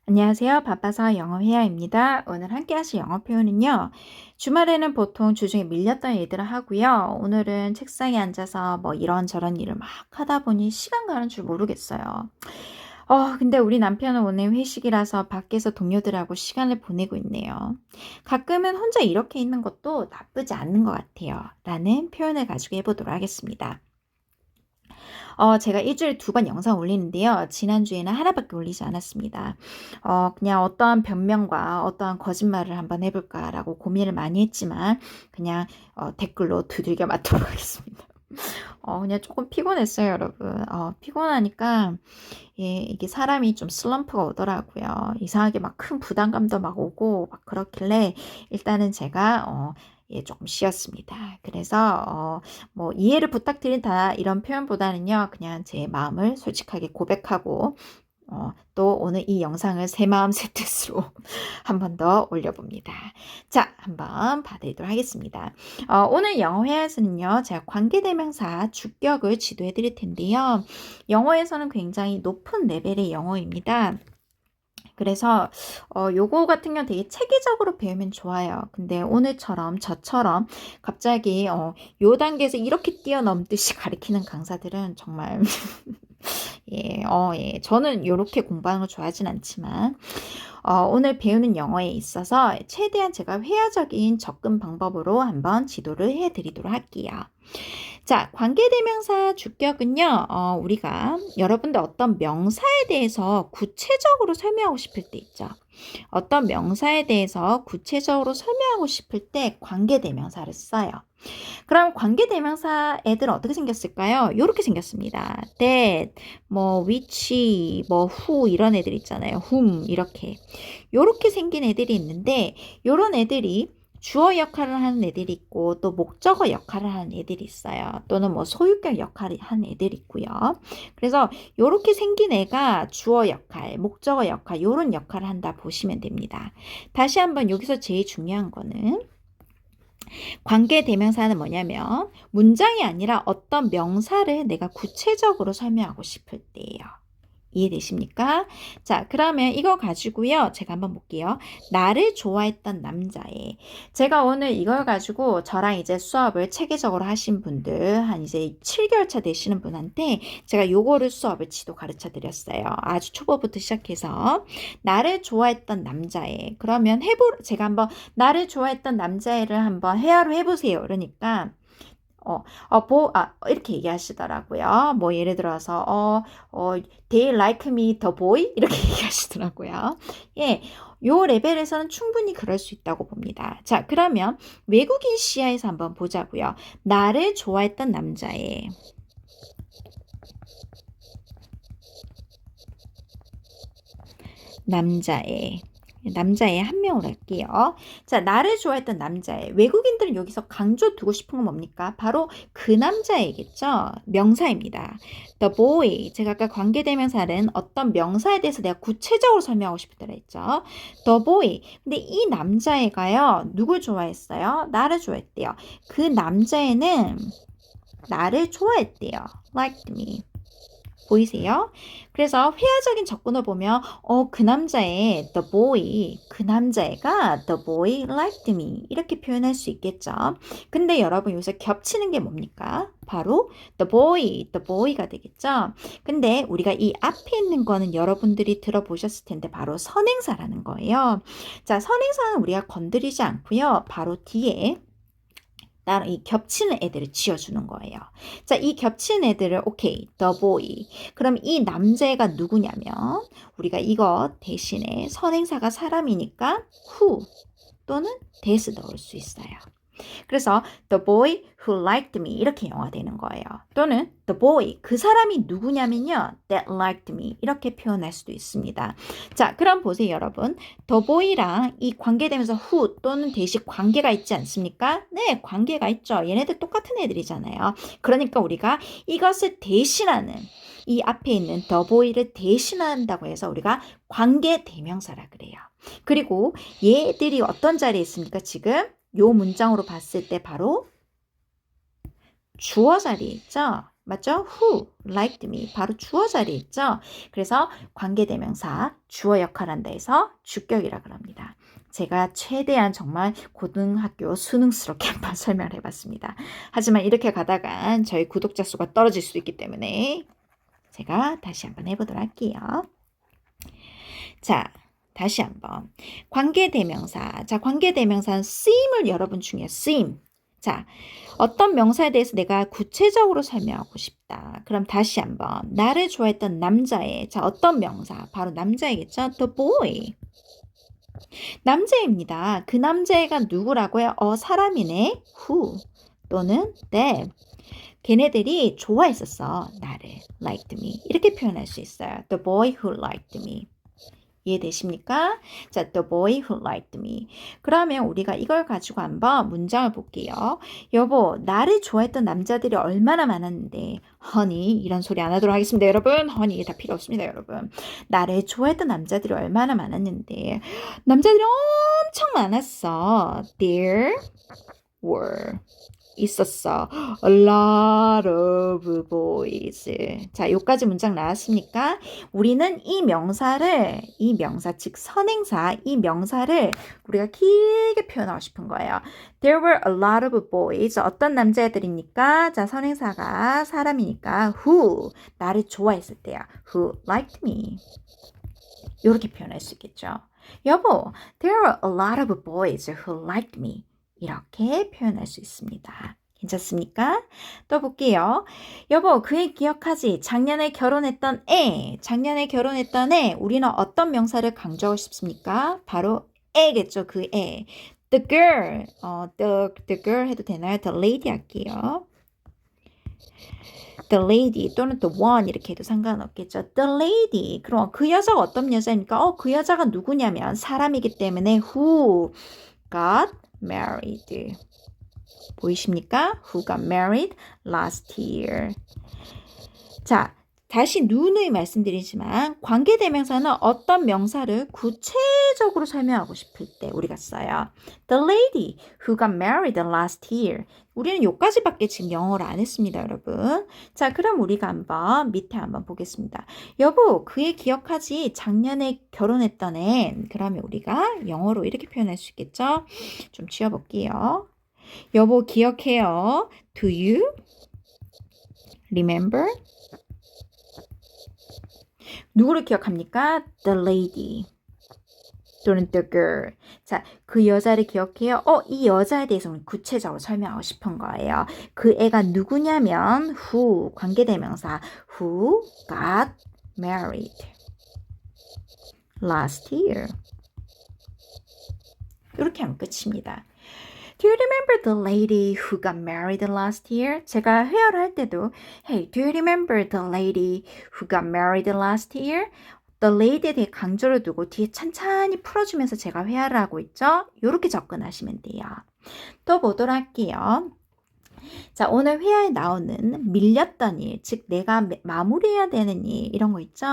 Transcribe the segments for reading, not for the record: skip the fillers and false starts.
안녕하세요. 바빠서 영어 회화입니다. 오늘 함께 하실 영어 표현은요. 주말에는 보통 주중에 밀렸던 일들을 하고요. 오늘은 책상에 앉아서 뭐 이런저런 일을 막 하다 보니 시간 가는 줄 모르겠어요. 근데 우리 남편은 오늘 회식이라서 밖에서 동료들하고 시간을 보내고 있네요. 가끔은 혼자 이렇게 있는 것도 나쁘지 않는 것 같아요. 라는 표현을 가지고 해보도록 하겠습니다. 제가 일주일에 2번 영상 올리는데요. 지난주에는 하나밖에 올리지 않았습니다. 그냥 어떠한 변명과 어떠한 거짓말을 한번 해볼까라고 고민을 많이 했지만 그냥 댓글로 두들겨 맞도록 하겠습니다. 그냥 조금 피곤했어요, 여러분. 피곤하니까 이게 사람이 좀 슬럼프가 오더라고요. 이상하게 막 큰 부담감도 막 오고 막 그렇길래 일단은 제가 조금 쉬었습니다. 그래서 뭐 이해를 부탁드린다 이런 표현보다는요. 그냥 제 마음을 솔직하게 고백하고 또 오늘 이 영상을 새 마음 새 뜻으로 한 번 더 올려봅니다. 자, 한번 봐드리도록 하겠습니다. 오늘 영어 회화에서는요, 제가 관계대명사 주격을 지도해 드릴 텐데요. 영어에서는 굉장히 높은 레벨의 영어입니다. 그래서 요거 같은 경우 되게 체계적으로 배우면 좋아요. 근데 오늘처럼 저처럼 갑자기 요 단계에서 이렇게 뛰어넘듯이 가르치는 강사들은 정말 예. 저는 요렇게 공부하는 걸 좋아하진 않지만 오늘 배우는 영어에 있어서 최대한 제가 회화적인 접근 방법으로 한번 지도를 해드리도록 할게요. 자, 관계대명사 주격은요, 우리가 여러분들 어떤 명사에 대해서 구체적으로 설명하고 싶을 때 있죠. 어떤 명사에 대해서 구체적으로 설명하고 싶을 때 관계대명사를 써요. 그럼 관계대명사 애들은 어떻게 생겼을까요? 이렇게 생겼습니다. that, 뭐 which, 뭐 who 이런 애들 있잖아요. whom 이렇게. 이렇게 생긴 애들이 있는데 이런 애들이 주어 역할을 하는 애들이 있고 또 목적어 역할을 하는 애들이 있어요. 또는 뭐 소유격 역할을 하는 애들이 있고요. 그래서 이렇게 생긴 애가 주어 역할, 목적어 역할 이런 역할을 한다 보시면 됩니다. 다시 한번 여기서 제일 중요한 거는 관계대명사는 뭐냐면 문장이 아니라 어떤 명사를 내가 구체적으로 설명하고 싶을 때예요. 이해되십니까? 자, 그러면 이거 가지고요. 제가 한번 볼게요. 나를 좋아했던 남자애. 제가 오늘 이걸 가지고 저랑 이제 수업을 체계적으로 하신 분들, 한 이제 7개월 차 되시는 분한테 제가 요거를 수업을 지도 가르쳐 드렸어요. 아주 초보부터 시작해서. 나를 좋아했던 남자애. 그러면 제가 한번 나를 좋아했던 남자애를 한번 회화로 해보세요. 그러니까, 이렇게 얘기하시더라고요. 뭐, 예를 들어서, they like me the boy? 이렇게 얘기하시더라고요. 예, 요 레벨에서는 충분히 그럴 수 있다고 봅니다. 자, 그러면 외국인 시야에서 한번 보자고요. 나를 좋아했던 남자애. 남자애 한 명으로 할게요. 자, 나를 좋아했던 남자애. 외국인들은 여기서 강조 두고 싶은 건 뭡니까? 바로 그 남자애겠죠? 명사입니다. The boy. 제가 아까 관계대명사는 어떤 명사에 대해서 내가 구체적으로 설명하고 싶다 했죠. The boy. 근데 이 남자애가요, 누굴 좋아했어요? 나를 좋아했대요. 그 남자애는 나를 좋아했대요. Liked me. 보이세요? 그래서 회화적인 접근을 보면 그 남자애 the boy 그 남자애가 the boy liked me 이렇게 표현할 수 있겠죠. 근데 여러분 여기서 겹치는 게 뭡니까? 바로 the boy가 되겠죠. 근데 우리가 이 앞에 있는 거는 여러분들이 들어보셨을 텐데 바로 선행사라는 거예요. 자, 선행사는 우리가 건드리지 않고요. 바로 뒤에 나랑 이 겹치는 애들을 지어주는 거예요. 자, 이 겹치는 애들을 오케이, the boy. 그럼 이 남자애가 누구냐면 우리가 이거 대신에 선행사가 사람이니까 who 또는 that 넣을 수 있어요. 그래서 the boy who liked me 이렇게 영어되는 거예요. 또는 the boy 그 사람이 누구냐면요 that liked me 이렇게 표현할 수도 있습니다. 자, 그럼 보세요 여러분. the boy랑 이 관계되면서 who 또는 대시 관계가 있지 않습니까? 네, 관계가 있죠. 얘네들 똑같은 애들이잖아요. 그러니까 우리가 이것을 대신하는 이 앞에 있는 the boy를 대신한다고 해서 우리가 관계 대명사라 그래요. 그리고 얘들이 어떤 자리에 있습니까? 지금 요 문장으로 봤을 때 바로 주어 자리에 있죠. 맞죠? Who liked me. 바로 주어 자리에 있죠. 그래서 관계대명사 주어 역할한다 해서 주격이라 그럽니다. 제가 최대한 정말 고등학교 수능스럽게 한번 설명을 해봤습니다. 하지만 이렇게 가다간 저희 구독자 수가 떨어질 수도 있기 때문에 제가 다시 한번 해보도록 할게요. 자, 다시 한번. 관계대명사. 자, 관계대명사는 seem을 여러분 중요해요. seem. 자, 어떤 명사에 대해서 내가 구체적으로 설명하고 싶다. 그럼 다시 한번. 나를 좋아했던 남자애. 자, 어떤 명사? 바로 남자애겠죠? The boy. 남자애입니다. 그 남자애가 누구라고요? 사람이네. Who 또는 that. 걔네들이 좋아했었어. 나를. liked me. 이렇게 표현할 수 있어요. The boy who liked me. 이해되십니까? 자, the boy who liked me. 그러면 우리가 이걸 가지고 한번 문장을 볼게요. 여보, 나를 좋아했던 남자들이 얼마나 많았는데. honey, 이런 소리 안 하도록 하겠습니다, 여러분. honey, 다 필요 없습니다, 여러분. 나를 좋아했던 남자들이 얼마나 많았는데. 남자들이 엄청 많았어. There were. 있었어. A lot of boys. 자, 요까지 문장 나왔습니까? 우리는 이 명사, 즉 선행사, 이 명사를 우리가 길게 표현하고 싶은 거예요. There were a lot of boys. 어떤 남자애들입니까? 자, 선행사가 사람이니까 who, 나를 좋아했을 때야. Who liked me. 이렇게 표현할 수 있겠죠. 여보, there were a lot of boys who liked me. 이렇게 표현할 수 있습니다. 괜찮습니까? 또 볼게요. 여보, 그 애 기억하지? 작년에 결혼했던 애. 우리는 어떤 명사를 강조하고 싶습니까? 바로 애겠죠. 그 애. The girl. the girl 해도 되나요? The lady 할게요. The lady 또는 the one 이렇게 해도 상관없겠죠. The lady. 그럼 그 여자가 어떤 여자입니까? 그 여자가 누구냐면 사람이기 때문에 who got married. 보이십니까? Who got married last year. 자, 다시 누누이 말씀드리지만 관계대명사는 어떤 명사를 구체적으로 설명하고 싶을 때 우리가 써요. The lady who got married last year. 우리는 요까지밖에 지금 영어를 안 했습니다, 여러분. 자, 그럼 우리가 한번 밑에 한번 보겠습니다. 여보, 그 애 기억하지? 작년에 결혼했던 애. 그러면 우리가 영어로 이렇게 표현할 수 있겠죠? 좀 지워볼게요. 여보, 기억해요. Do you remember? 누구를 기억합니까? The lady 또는 the girl. 자, 그 여자를 기억해요. 이 여자에 대해서 구체적으로 설명하고 싶은 거예요. 그 애가 누구냐면 who, 관계대명사 who got married last year. 이렇게 하면 끝입니다. Do you remember the lady who got married last year? 제가 회화를 할 때도 Hey, do you remember the lady who got married last year? The lady에 대해 강조를 두고 뒤에 찬찬히 풀어주면서 제가 회화를 하고 있죠? 이렇게 접근하시면 돼요. 또 보도록 할게요. 자, 오늘 회화에 나오는 밀렸던 일, 즉 내가 마무리해야 되는 일 이런 거 있죠?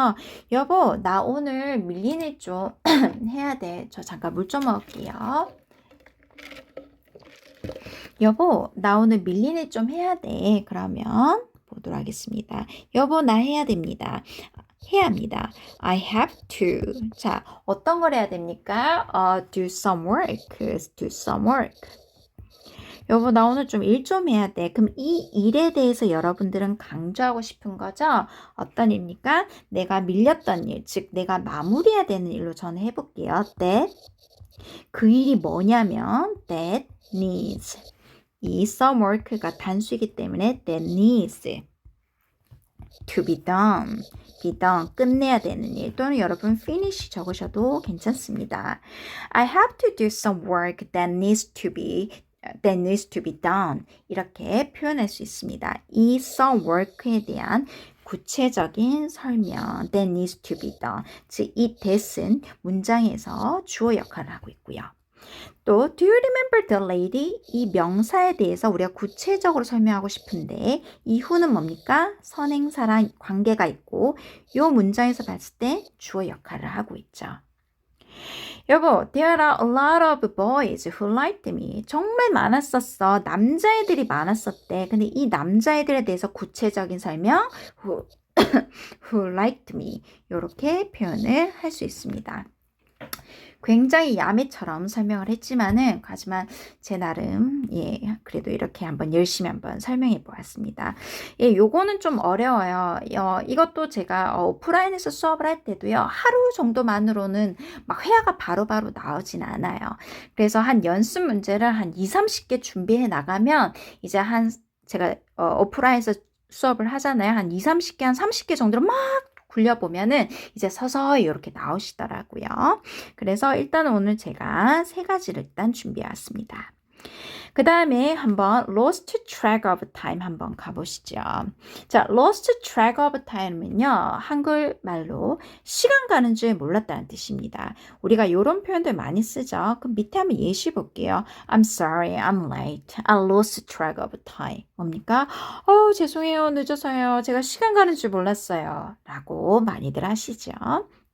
여보, 나 오늘 밀린 일 좀 해야 돼. 저 잠깐 물 좀 먹을게요. 여보, 나 오늘 밀린 일 좀 해야 돼. 그러면 보도록 하겠습니다. 여보, 나 해야 됩니다. 해야 합니다. I have to. 자, 어떤 걸 해야 됩니까? Do some work. Do some work. 여보, 나 오늘 좀 일 좀 해야 돼. 그럼 이 일에 대해서 여러분들은 강조하고 싶은 거죠? 어떤 일입니까? 내가 밀렸던 일, 즉 내가 마무리해야 되는 일로 저는 해볼게요. That. 그 일이 뭐냐면 that needs. 이 some work가 단수이기 때문에 that needs to be done. be done. 끝내야 되는 일. 또는 여러분 finish 적으셔도 괜찮습니다. I have to do some work that needs to be done. 이렇게 표현할 수 있습니다. 이 some work에 대한 구체적인 설명 that needs to be done. 즉, 이 that은 문장에서 주어 역할을 하고 있고요. 또 do you remember the lady? 이 명사에 대해서 우리가 구체적으로 설명하고 싶은데 이 who는 뭡니까? 선행사랑 관계가 있고 이 문장에서 봤을 때 주어 역할을 하고 있죠. 여보, there are a lot of boys who liked me. 정말 많았었어. 남자애들이 많았었대. 근데 이 남자애들에 대해서 구체적인 설명, who, who liked me. 이렇게 표현을 할 수 있습니다. 굉장히 야매처럼 설명을 했지만은 하지만 제 나름 그래도 이렇게 한번 열심히 한번 설명해 보았습니다. 요거는 좀 어려워요. 이것도 제가 오프라인에서 수업을 할 때도요. 하루 정도만으로는 막 회화가 바로바로 나오진 않아요. 그래서 한 연습 문제를 한 2, 30개 준비해 나가면 이제 제가 오프라인에서 수업을 하잖아요. 한 2, 30개, 한 30개 정도로 막 굴려보면은 이제 서서히 이렇게 나오시더라고요. 그래서 일단 오늘 제가 3가지를 일단 준비해 왔습니다. 그 다음에 한번 lost track of time 한번 가보시죠. 자, lost track of time은요, 한글말로 시간 가는 줄 몰랐다는 뜻입니다. 우리가 이런 표현들 많이 쓰죠. 그럼 밑에 한번 예시 볼게요. I'm sorry, I'm late. I lost track of time. 뭡니까? 죄송해요. 늦어서요. 제가 시간 가는 줄 몰랐어요. 라고 많이들 하시죠.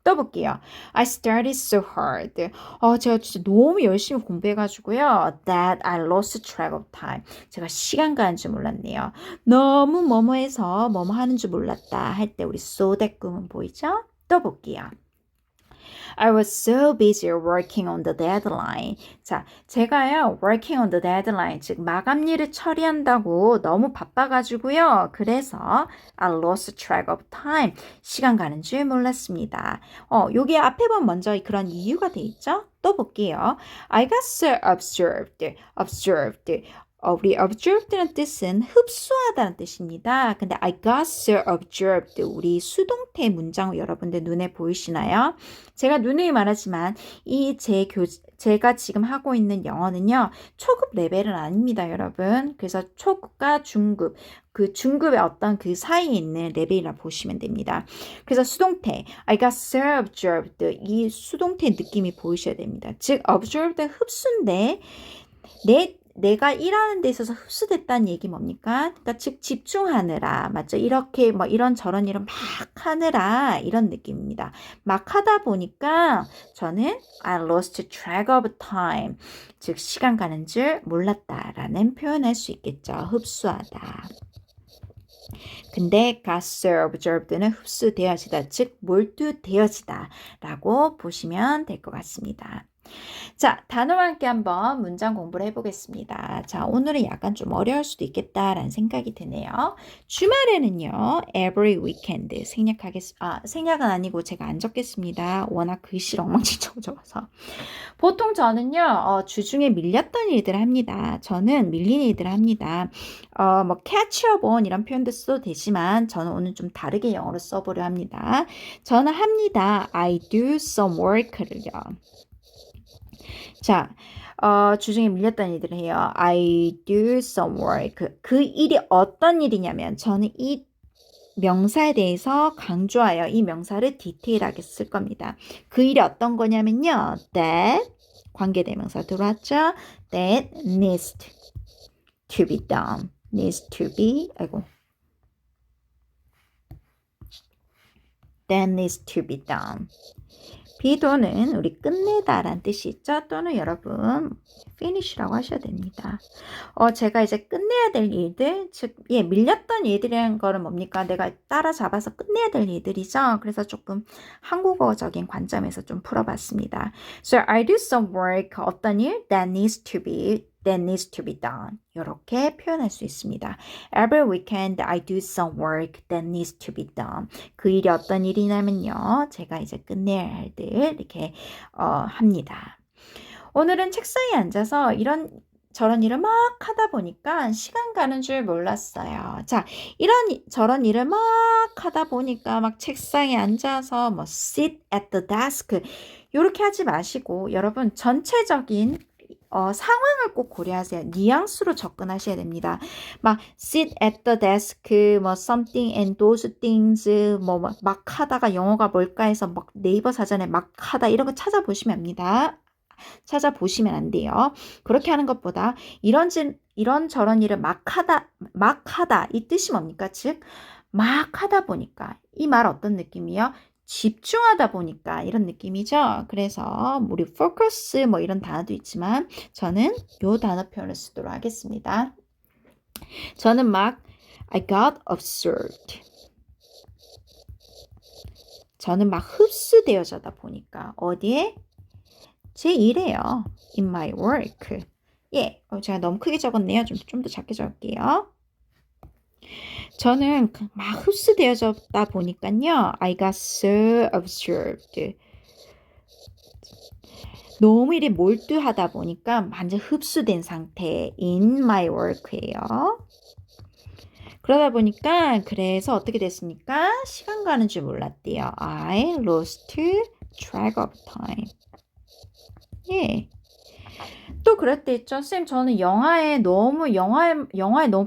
또 볼게요. I studied so hard. 제가 진짜 너무 열심히 공부해가지고요. That I lost track of time. 제가 시간 가는 줄 몰랐네요. 너무 뭐뭐해서 뭐뭐 하는 줄 몰랐다 할 때 우리 so that 구문 보이죠? 또 볼게요. I was so busy working on the deadline. 자, 제가요, working on the deadline, 즉 마감일을 처리한다고 너무 바빠가지고요. 그래서 I lost track of time. 시간 가는 줄 몰랐습니다. 여기 앞에 보면 먼저 그런 이유가 돼 있죠? 또 볼게요. I got so observed. 우리 observed는 뜻은 흡수하다는 뜻입니다. 근데 I got so observed. 우리 수동태 문장 여러분들 눈에 보이시나요? 제가 누누이 말하지만 제가 지금 하고 있는 영어는요. 초급 레벨은 아닙니다, 여러분. 그래서 초급과 중급, 그 중급의 어떤 그 사이에 있는 레벨이라 보시면 됩니다. 그래서 수동태 I got so observed. 이 수동태 느낌이 보이셔야 됩니다. 즉 observed 흡수인데 내가 일하는 데 있어서 흡수됐다는 얘기 뭡니까? 그러니까 즉 집중하느라 맞죠? 이렇게 뭐 이런저런 일을 막 하느라 이런 느낌입니다. 막 하다 보니까 저는 I lost track of time. 즉 시간 가는 줄 몰랐다라는 표현할 수 있겠죠. 흡수하다. 근데 got so observed는 흡수되어지다, 즉 몰두되어지다 라고 보시면 될 것 같습니다. 자, 단어와 함께 한번 문장 공부를 해보겠습니다. 자, 오늘은 약간 좀 어려울 수도 있겠다라는 생각이 드네요. 주말에는요, every weekend 생략은 아니고 제가 안 적겠습니다. 워낙 글씨를 엉망진창 적어서. 보통 저는요, 주중에 밀렸던 일들을 합니다. 저는 밀린 일들을 합니다. 뭐 catch up on 이런 표현도 써도 되지만 저는 오늘 좀 다르게 영어로 써보려 합니다. 저는 합니다. I do some work를요. 자, 주중에 밀렸던 일들을 해요. I do some work. 그 일이 어떤 일이냐면 저는 이 명사에 대해서 강조하여 이 명사를 디테일하게 쓸 겁니다. 그 일이 어떤 거냐면요. That 관계대명사 들어왔죠? That needs to be done. Needs to be That needs to be done. 비도는 우리 끝내다라는 뜻이 있죠. 또는 여러분 finish라고 하셔야 됩니다. 제가 이제 끝내야 될 일들, 즉 밀렸던 일들이라는 거는 뭡니까? 내가 따라잡아서 끝내야 될 일들이죠. 그래서 조금 한국어적인 관점에서 좀 풀어봤습니다. So I do some work, 어떤 일? That needs to be done. 이렇게 표현할 수 있습니다. Every weekend I do some work that needs to be done. 그 일이 어떤 일이냐면요. 제가 이제 끝내야 할 일들 이렇게 합니다. 오늘은 책상에 앉아서 저런 일을 막 하다 보니까 시간 가는 줄 몰랐어요. 자, 저런 일을 막 하다 보니까 막 책상에 앉아서 뭐 sit at the desk 이렇게 하지 마시고 여러분 전체적인 상황을 꼭 고려하세요. 뉘앙스로 접근하셔야 됩니다. 막 sit at the desk, 뭐 something and those things, 막 하다가 영어가 뭘까 해서 막 네이버 사전에 막 하다 이런 거 찾아보시면 안 돼요. 그렇게 하는 것보다 이런저런 일을 막 하다 이 뜻이 뭡니까? 즉 막 하다 보니까 이 말 어떤 느낌이요? 집중하다 보니까 이런 느낌이죠. 그래서 우리 focus 뭐 이런 단어도 있지만 저는 요 단어 표현을 쓰도록 하겠습니다. 저는 막 I got absorbed. 저는 막 흡수되어져다 보니까 어디에? 제 일에요. In my work. 예, 제가 너무 크게 적었네요. 좀 더 작게 적을게요. 저는 막 흡수되어졌다 보니까요. I got so absorbed. 너무 일에 몰두하다 보니까 완전 흡수된 상태 in my work예요. 그러다 보니까 그래서 어떻게 됐습니까? 시간 가는 줄 몰랐대요. I lost track of time. 예. 또 그럴 때 있죠. 쌤, 저는 영화에 너무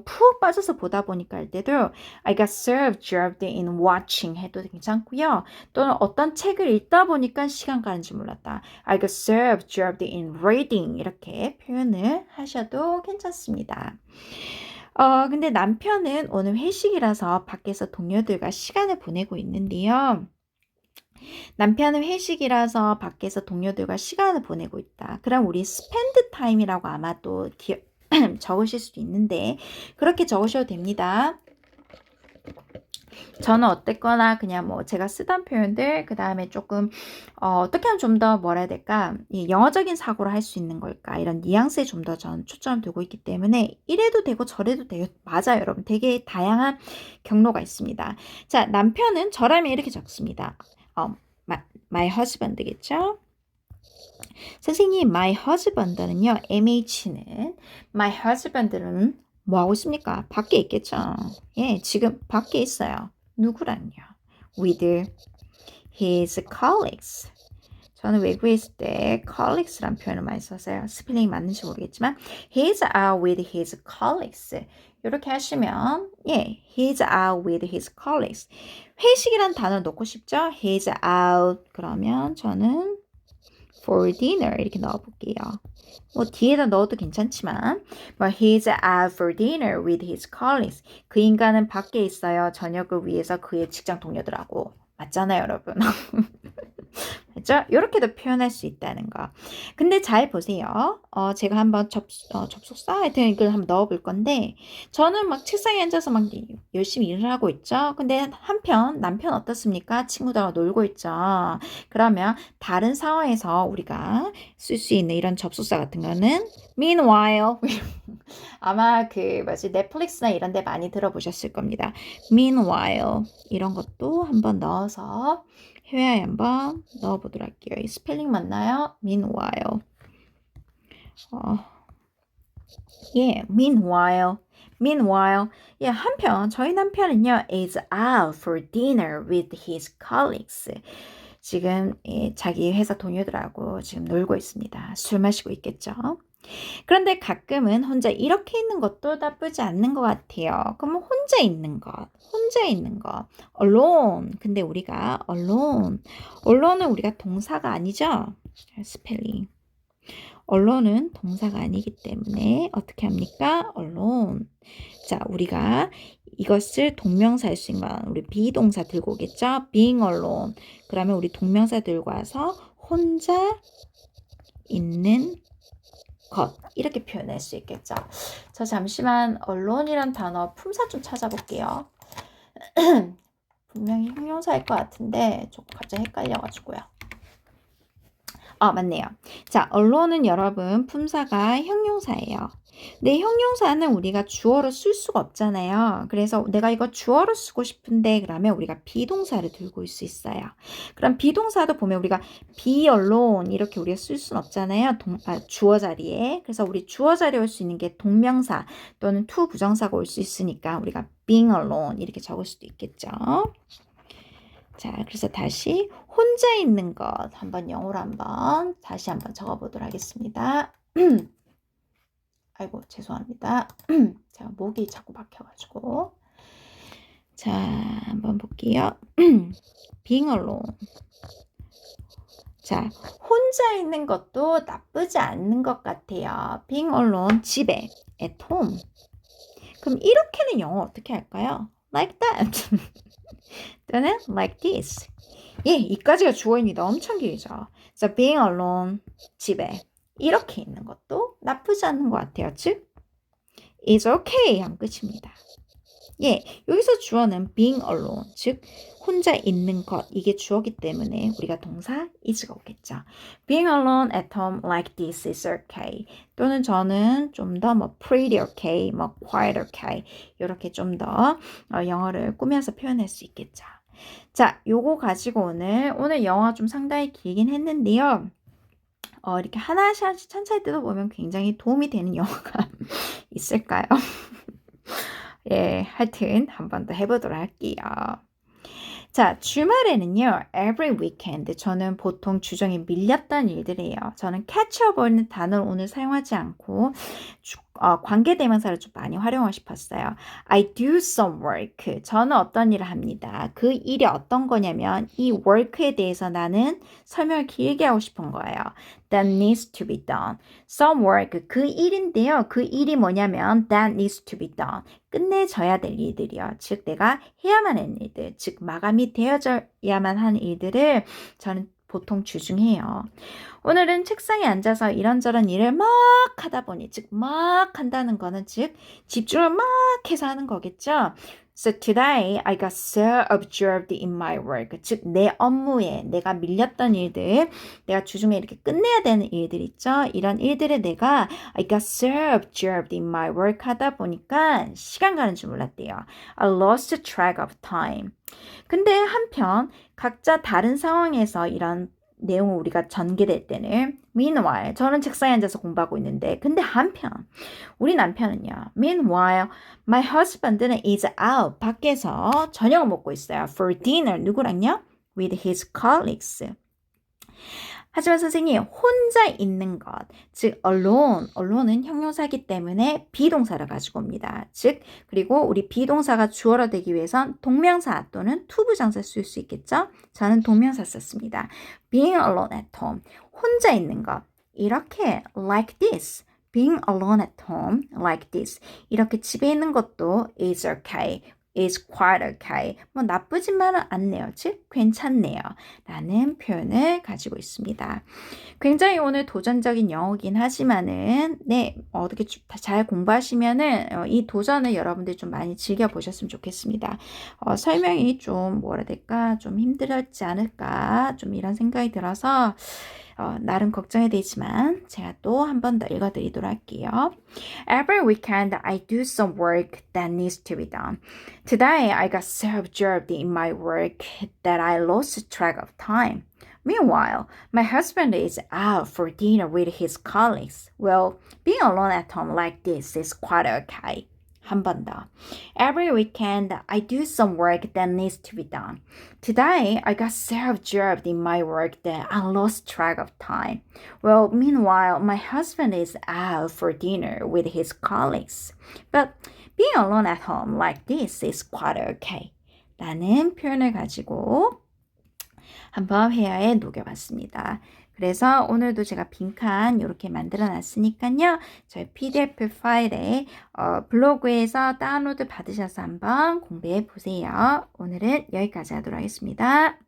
푹 빠져서 보다 보니까 할 때도 I got so absorbed in watching 해도 괜찮고요. 또는 어떤 책을 읽다 보니까 시간 가는 줄 몰랐다. I got so absorbed in reading 이렇게 표현을 하셔도 괜찮습니다. 근데 남편은 오늘 회식이라서 밖에서 동료들과 시간을 보내고 있는데요. 남편은 회식이라서 밖에서 동료들과 시간을 보내고 있다. 그럼 우리 spend time이라고 아마 또 적으실 수도 있는데 그렇게 적으셔도 됩니다. 저는 어쨌거나 그냥 뭐 제가 쓰던 표현들 그 다음에 조금 어떻게 하면 좀 더 뭐라 해야 될까 영어적인 사고를 할 수 있는 걸까 이런 뉘앙스에 좀 더 전 초점을 두고 있기 때문에 이래도 되고 저래도 돼요. 맞아요 여러분. 되게 다양한 경로가 있습니다. 자 남편은 저라면 이렇게 적습니다. my husband겠죠? 선생님 my husband는요 MH는 my husband는 뭐 하고 있습니까? 밖에 있겠죠. 예, 지금 밖에 있어요. 누구랑요? With his colleagues. 저는 외국에 있을 때 colleagues란 표현을 많이 썼어요. 스펠링이 맞는지 모르겠지만 he's out with his colleagues. 이렇게 하시면 예, he's out with his colleagues. 회식이란 단어를 넣고 싶죠? He's out 그러면 저는 for dinner 이렇게 넣어볼게요. 뭐 뒤에다 넣어도 괜찮지만 But he's out for dinner with his colleagues. 그 인간은 밖에 있어요. 저녁을 위해서 그의 직장 동료들하고. 맞잖아요, 여러분. 그렇죠? 이렇게도 표현할 수 있다는 거. 근데 잘 보세요. 제가 한번 접속사 하여튼 이걸 한번 넣어볼 건데 저는 막 책상에 앉아서 막 열심히 일을 하고 있죠. 근데 한편 남편 어떻습니까? 친구들하고 놀고 있죠. 그러면 다른 상황에서 우리가 쓸 수 있는 이런 접속사 같은 거는 meanwhile 아마 넷플릭스나 이런 데 많이 들어보셨을 겁니다. meanwhile 이런 것도 한번 넣어서 회화에 한번 넣어보도록 할게요. 이 스펠링 맞나요? meanwhile. meanwhile. meanwhile. 예, 한편 저희 남편은요 is out for dinner with his colleagues. 지금 자기 회사 동료들하고 지금 놀고 있습니다. 술 마시고 있겠죠. 그런데 가끔은 혼자 이렇게 있는 것도 나쁘지 않는 것 같아요. 그럼 혼자 있는 것, alone. 근데 우리가 alone은 우리가 동사가 아니죠? 스펠링. alone은 동사가 아니기 때문에 어떻게 합니까? alone. 자, 우리가 이것을 동명사일 수 있는 건 우리 비동사 들고 오겠죠? being alone. 그러면 우리 동명사 들고 와서 혼자 있는 것 이렇게 표현할 수 있겠죠. 저 잠시만 alone이란 단어 품사 좀 찾아볼게요. 분명히 형용사일 것 같은데 조금 갑자기 헷갈려가지고요. 맞네요. 자, alone은 여러분 품사가 형용사예요. 근데 형용사는 우리가 주어로 쓸 수가 없잖아요. 그래서 내가 이거 주어로 쓰고 싶은데 그러면 우리가 비동사를 들고 올 수 있어요. 그럼 비동사도 보면 우리가 be alone 이렇게 우리가 쓸 수는 없잖아요. 주어 자리에. 그래서 우리 주어 자리에 올 수 있는 게 동명사 또는 to 부정사가 올 수 있으니까 우리가 being alone 이렇게 적을 수도 있겠죠. 자, 그래서 다시 혼자 있는 것 한번 영어로 다시 한번 적어보도록 하겠습니다. 아이고 죄송합니다. 제가 목이 자꾸 막혀가지고 자 한번 볼게요. being alone. 자 혼자 있는 것도 나쁘지 않는 것 같아요. being alone 집에 at home. 그럼 이렇게는 영어 어떻게 할까요? like that 또는 like this. 예, 이까지가 주어입니다. 엄청 길죠. 그래서 being alone, 집에 이렇게 있는 것도 나쁘지 않은 것 같아요. 즉, is okay 한 끝입니다. 예, 여기서 주어는 being alone, 즉 혼자 있는 것, 이게 주어기 때문에 우리가 동사 is가 오겠죠. Being alone at home like this is okay. 또는 저는 좀 더 뭐 pretty okay, 뭐 quite okay 이렇게 좀 더 영어를 꾸며서 표현할 수 있겠죠. 자, 요거 가지고 오늘 영어 좀 상당히 길긴 했는데요. 이렇게 하나씩 천천히 뜯어보면 굉장히 도움이 되는 영어가 있을까요? 예, 하여튼 한 번 더 해보도록 할게요. 자, 주말에는요, every weekend. 저는 보통 주중에 밀렸던 일들이에요. 저는 catch up이라는 단어를 오늘 사용하지 않고 관계대명사를 좀 많이 활용하고 싶었어요. I do some work. 저는 어떤 일을 합니다. 그 일이 어떤 거냐면 이 work에 대해서 나는 설명을 길게 하고 싶은 거예요. That needs to be done. Some work. 그 일인데요. 그 일이 뭐냐면 that needs to be done. 끝내져야 될 일들이요. 즉 내가 해야만 하는 일들. 즉 마감이 되어져야만 하는 일들을 저는 보통 주중해요. 오늘은 책상에 앉아서 이런저런 일을 막 하다 보니 즉 막 한다는 거는 즉 집중을 막 해서 하는 거겠죠. So today I got so absorbed in my work. 즉 내 업무에 내가 밀렸던 일들, 내가 주중에 이렇게 끝내야 되는 일들 있죠. 이런 일들에 내가 I got so absorbed in my work 하다 보니까 시간 가는 줄 몰랐대요. I lost track of time. 근데 한편 각자 다른 상황에서 이런 내용을 우리가 전개될 때는 meanwhile 저는 책상에 앉아서 공부하고 있는데 근데 한편 우리 남편은요 meanwhile my husband는 is out 밖에서 저녁을 먹고 있어요 for dinner 누구랑요? with his colleagues 하지만 선생님 혼자 있는 것, 즉 alone은 형용사이기 때문에 비동사를 가지고 옵니다. 즉 그리고 우리 비동사가 주어로 되기 위해선 동명사 또는 투부정사 쓸 수 있겠죠? 저는 동명사 썼습니다. Being alone at home, 혼자 있는 것, 이렇게 like this. Being alone at home like this. 이렇게 집에 있는 것도 is okay. is quite okay. 뭐 나쁘지만은 않네요. 즉 괜찮네요. 라는 표현을 가지고 있습니다. 굉장히 오늘 도전적인 영어긴 하지만은 네, 어떻게 잘 공부하시면은 이 도전을 여러분들이 좀 많이 즐겨 보셨으면 좋겠습니다. 설명이 좀 뭐라 될까? 좀 힘들었지 않을까? 좀 이런 생각이 들어서 나름 걱정이 되지만 제가 또 한 번 더 읽어드리도록 할게요. Every weekend I do some work that needs to be done. Today I got so absorbed in my work that I lost track of time. Meanwhile, my husband is out for dinner with his colleagues. Well, being alone at home like this is quite okay. 한 번 더. Every weekend, I do some work that needs to be done. Today, I got so absorbed in my work that I lost track of time. Well, meanwhile, my husband is out for dinner with his colleagues. But being alone at home like this is quite okay. 라는 표현을 가지고 한번 회화에 녹여봤습니다. 그래서 오늘도 제가 빈칸 이렇게 만들어 놨으니까요. 저희 PDF 파일에 블로그에서 다운로드 받으셔서 한번 공부해 보세요. 오늘은 여기까지 하도록 하겠습니다.